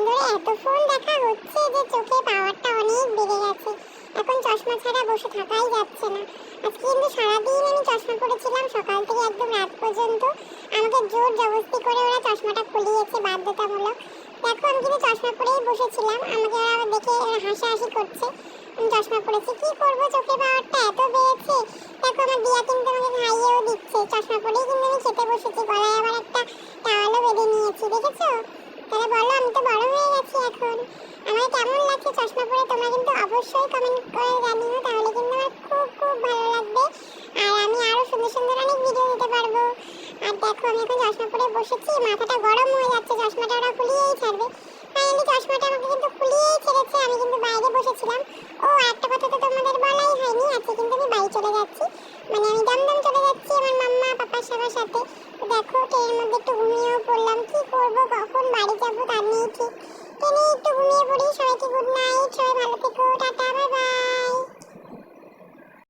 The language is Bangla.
ধরে এত ফোন দেখা হচ্ছে যে চোখের পাওয়ারটা অনেক বেড়ে গেছে। এখন চশমা ছাড়া বসে থাকাই যাচ্ছে না। আজকে কিন্তু সারাদিন আমি চশমা পরেছিলাম, সকাল থেকে একদম রাত পর্যন্ত। আমাকে জোর জবরদস্তি করে ওরা চশমাটা খুলিয়েছে বাধ্যতামূলক। দেখো আমি কিন্তু চশমা পরেই বসেছিলাম, আমাকে ওরা দেখে হাসাহাসি করছে। আমি চশমা পরেছি, কি করবো, চোখের পাওয়ারটা এত বেড়েছে। দেখো আমার দিয়া কিন্তু আমাকে খাইয়েও দিচ্ছে, চশমা পরেই কিন্তু আমি খেতে বসেছি, গলায় আবার একটা টাওয়ালও বেঁধে নিয়েছি, দেখেছো? তাহলে বলো, আমি তো বড় হয়ে গেছি এখন। আমার কেমন লাগছে চশমা পরে তোমরা কিন্তু অবশ্যই কমেন্ট করে জানিও, তাহলে কিন্তু আমার খুব খুব ভালো লাগবে। আর আমি আরো সুন্দর সুন্দর অনেক ভিডিও দিতে পারবো। আর দেখো আমি এখন চশমা পরে বসেছি, মাথাটা গরম হয়ে যাচ্ছে, চশমাটা ওরা খুলিয়েই ছাড়বে। ফাইনালি চশমাটা আমাকে কিন্তু খুলিয়েই ছেড়েছে, আমি কিন্তু বাইরে বসেছিলাম। ও একটা কথা তো তোমাদের বলাই হয়নি, আজকে কিন্তু আমি বাড়ি চলে যাচ্ছি, মানে আমি দমদম চলে যাচ্ছি আমার মাম্মা পাপার সবার সাথে। দেখো ট্রেনের মধ্যে একটু ঘুমিয়েও পড়লাম, কি করবো, কখন বাড়ি যাবো তার নেই ঠিক। ট্রেনে একটু ঘুমিয়ে পড়ি। সবাইকে গুড নাইট।